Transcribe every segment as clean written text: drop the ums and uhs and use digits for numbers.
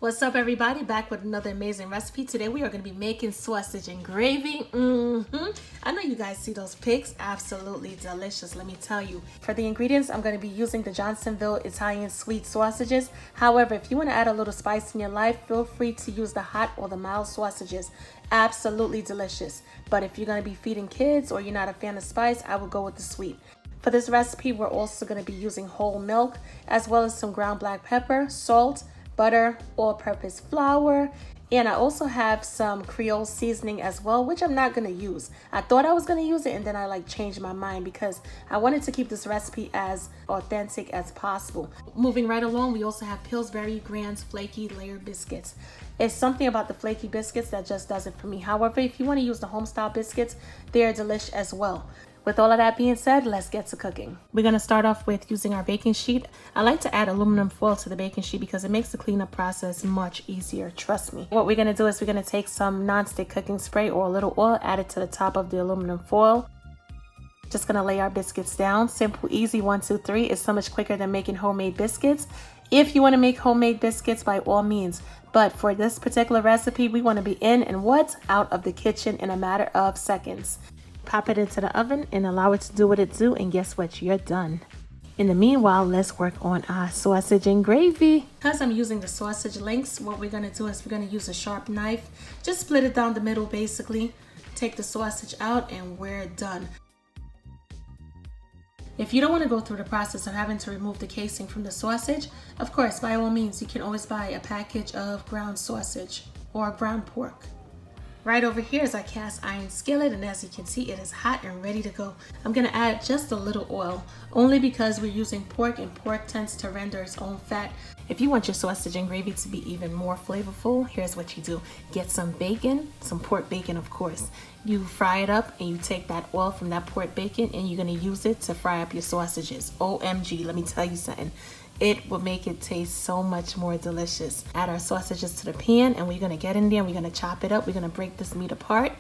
What's up, everybody? Back with another amazing recipe. Today we are going to be making sausage and gravy. I know you guys see those pics. Absolutely delicious, let me tell you. For the ingredients, I'm going to be using the Johnsonville Italian sweet sausages. However, if you want to add a little spice in your life, feel free to use the hot or the mild sausages. Absolutely delicious. But if you're going to be feeding kids or you're not a fan of spice, I would go with the sweet. For this recipe, we're also going to be using whole milk, as well as some ground black pepper, salt, butter, all-purpose flour, and I also have some Creole seasoning as well, which I'm not going to use. I thought I was going to use it, and then I changed my mind because I wanted to keep this recipe as authentic as possible. Moving right along, we also have Pillsbury Grand's flaky layer biscuits. It's something about the flaky biscuits that just does it for me. However, if you want to use the homestyle biscuits, they are delish as well. With all of that being said, let's get to cooking. We're going to start off with using our baking sheet. I like to add aluminum foil to the baking sheet because it makes the cleanup process much easier, trust me. What we're going to do is we're going to take some non-stick cooking spray or a little oil, add it to the top of the aluminum foil. Just going to lay our biscuits down. Simple, easy, 1, 2, 3. It's so much quicker than making homemade biscuits. If you want to make homemade biscuits, by all means. But for this particular recipe, we want to be in and out of the kitchen in a matter of seconds. Pop it into the oven and allow it to do what it do, and guess what? You're done. In the meanwhile, let's work on our sausage and gravy. Because I'm using the sausage links, what we're going to do is we're going to use a sharp knife. Just split it down the middle basically. Take the sausage out and we're done. If you don't want to go through the process of having to remove the casing from the sausage, of course, by all means, you can always buy a package of ground sausage or ground pork. Right over here is our cast iron skillet, and as you can see, it is hot and ready to go. I'm going to add just a little oil, only because we're using pork, and pork tends to render its own fat. If you want your sausage and gravy to be even more flavorful, here's what you do. Get some bacon, some pork bacon of course. You fry it up and you take that oil from that pork bacon and you're going to use it to fry up your sausages. OMG, let me tell you something. It will make it taste so much more delicious. Add our sausages to the pan and we're gonna get in there and we're gonna chop it up. We're gonna break this meat apart.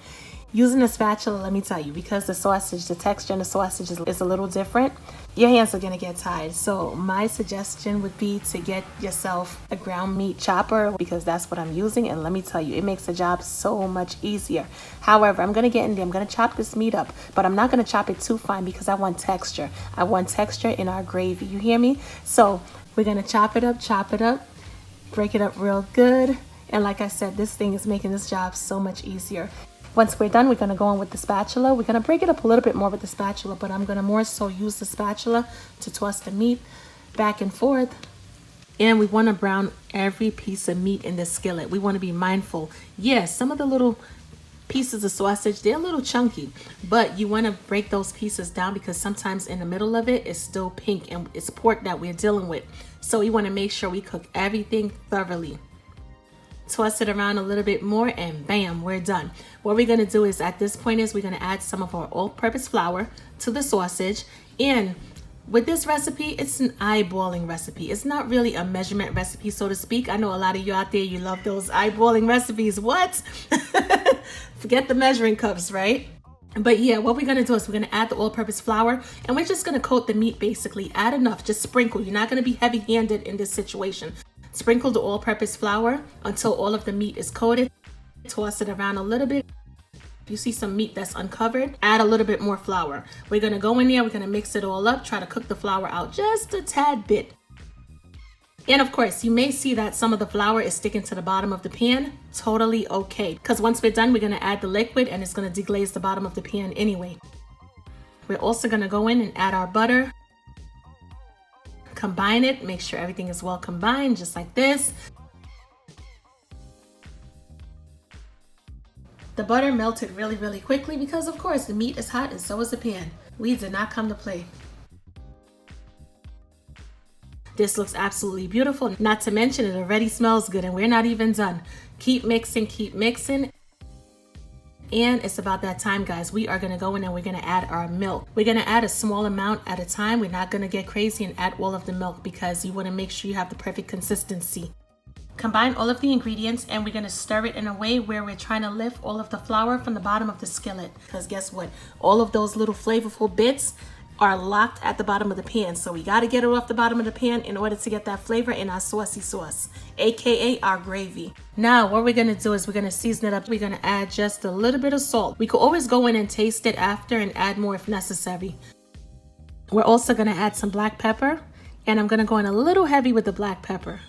Using a spatula, let me tell you, because the sausage, the texture in the sausage is a little different, your hands are gonna get tired. So my suggestion would be to get yourself a ground meat chopper, because that's what I'm using, and let me tell you, it makes the job so much easier. However, I'm gonna get in there, I'm gonna chop this meat up, but I'm not gonna chop it too fine because I want texture. I want texture in our gravy, you hear me? So we're gonna chop it up, break it up real good, and like I said, this thing is making this job so much easier. Once we're done, we're going to go in with the spatula. We're going to break it up a little bit more with the spatula, but I'm going to more so use the spatula to toss the meat back and forth. And we want to brown every piece of meat in the skillet. We want to be mindful. Yes, some of the little pieces of sausage, they're a little chunky, but you want to break those pieces down because sometimes in the middle of it is still pink and it's pork that we're dealing with. So we want to make sure we cook everything thoroughly. Toss it around a little bit more and bam, we're done. What we're going to do is at this point is we're going to add some of our all-purpose flour to the sausage. And with this recipe, it's an eyeballing recipe. It's not really a measurement recipe, so to speak. I know a lot of you out there, you love those eyeballing recipes. What? Forget the measuring cups, right? But yeah, what we're going to do is we're going to add the all-purpose flour and we're just going to coat the meat basically. Add enough, just sprinkle. You're not going to be heavy-handed in this situation. Sprinkle the all-purpose flour until all of the meat is coated. Toss it around a little bit. If you see some meat that's uncovered, add a little bit more flour. We're going to go in there, we're going to mix it all up, try to cook the flour out just a tad bit. And of course, you may see that some of the flour is sticking to the bottom of the pan. Totally okay, because once we're done, we're going to add the liquid and it's going to deglaze the bottom of the pan anyway. We're also going to go in and add our butter. Combine it, make sure everything is well combined, just like this. The butter melted really quickly because of course the meat is hot and so is the pan. We did not come to play. This looks absolutely beautiful, not to mention it already smells good and we're not even done. Keep mixing, keep mixing. And it's about that time, guys. We are going to go in and we're going to add our milk. We're going to add a small amount at a time. We're not going to get crazy and add all of the milk because you want to make sure you have the perfect consistency. Combine all of the ingredients and we're going to stir it in a way where we're trying to lift all of the flour from the bottom of the skillet. Because guess what? All of those little flavorful bits are locked at the bottom of the pan. So we got to get it off the bottom of the pan in order to get that flavor in our saucy sauce, aka our gravy. Now what we're going to do is we're going to season it up. We're going to add just a little bit of salt. We could always go in and taste it after and add more if necessary. We're also going to add some black pepper, and I'm going to go in a little heavy with the black pepper.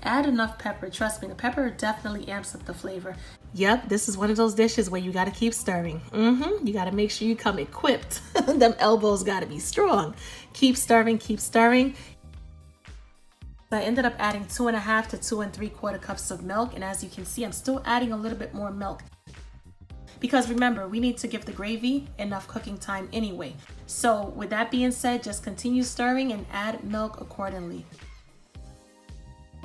Add enough pepper. Trust me, the pepper definitely amps up the flavor. Yep, this is one of those dishes where you got to keep stirring. You got to make sure you come equipped. Them elbows got to be strong. Keep stirring, keep stirring. I ended up adding 2.5 to 2 3/4 cups of milk. And as you can see, I'm still adding a little bit more milk. Because remember, we need to give the gravy enough cooking time anyway. So with that being said, just continue stirring and add milk accordingly.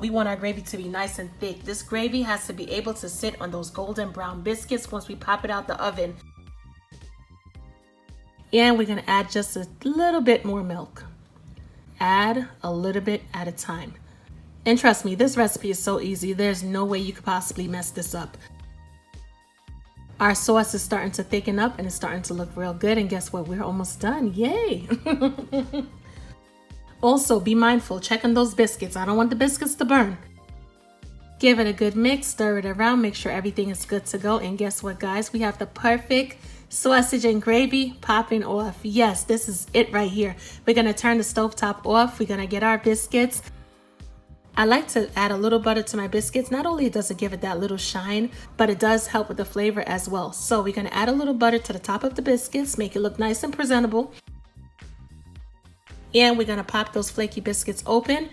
We want our gravy to be nice and thick. This gravy has to be able to sit on those golden brown biscuits once we pop it out the oven. And we're going to add just a little bit more milk. Add a little bit at a time. And trust me, this recipe is so easy. There's no way you could possibly mess this up. Our sauce is starting to thicken up and it's starting to look real good. And guess what? We're almost done. Yay! Also, be mindful, check on those biscuits. I don't want the biscuits to burn. Give it a good mix, stir it around, make sure everything is good to go. And guess what, guys? We have the perfect sausage and gravy popping off. Yes, this is it right here. We're going to turn the stovetop off. We're going to get our biscuits. I like to add a little butter to my biscuits. Not only does it give it that little shine, but it does help with the flavor as well. So we're going to add a little butter to the top of the biscuits, make it look nice and presentable. And we're going to pop those flaky biscuits open.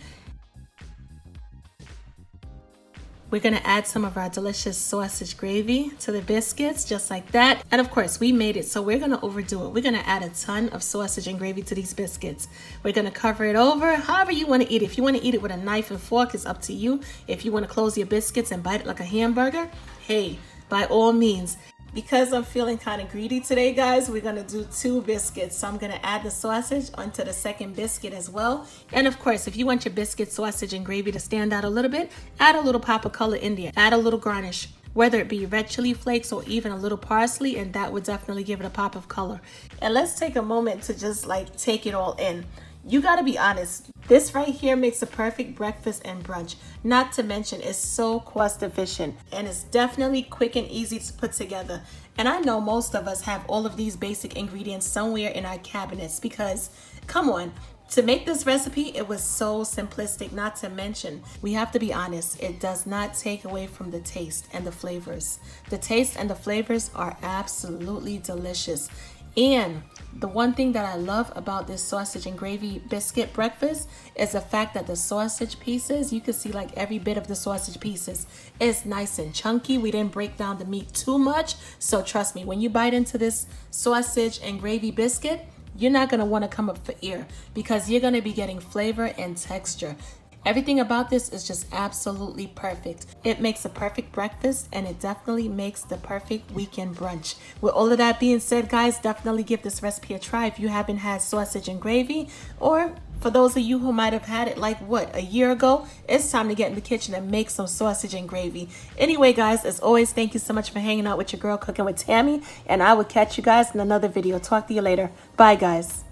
We're going to add some of our delicious sausage gravy to the biscuits, just like that. And of course, we made it, so we're going to overdo it. We're going to add a ton of sausage and gravy to these biscuits. We're going to cover it over, however you want to eat it. If you want to eat it with a knife and fork, it's up to you. If you want to close your biscuits and bite it like a hamburger, hey, by all means. Because I'm feeling kind of greedy today, guys, we're going to do 2 biscuits. So I'm going to add the sausage onto the second biscuit as well. And of course, if you want your biscuit, sausage, and gravy to stand out a little bit, add a little pop of color in there. Add a little garnish, whether it be red chili flakes or even a little parsley, and that would definitely give it a pop of color. And let's take a moment to just like take it all in. You got to be honest. This right here makes a perfect breakfast and brunch. Not to mention, it's so cost efficient and it's definitely quick and easy to put together. And I know most of us have all of these basic ingredients somewhere in our cabinets because, come on, to make this recipe, it was so simplistic. Not to mention, we have to be honest, it does not take away from the taste and the flavors. The taste and the flavors are absolutely delicious. And the one thing that I love about this sausage and gravy biscuit breakfast is the fact that the sausage pieces, you can see like every bit of the sausage pieces is nice and chunky. We didn't break down the meat too much. So trust me, when you bite into this sausage and gravy biscuit, you're not going to want to come up for air because you're going to be getting flavor and texture. Everything about this is just absolutely perfect. It makes a perfect breakfast and it definitely makes the perfect weekend brunch. With all of that being said, guys, definitely give this recipe a try if you haven't had sausage and gravy, or for those of you who might have had it like a year ago, it's time to get in the kitchen and make some sausage and gravy. Anyway, guys, as always, thank you so much for hanging out with your girl Cooking with Tammy, and I will catch you guys in another video. Talk to you later. Bye, guys.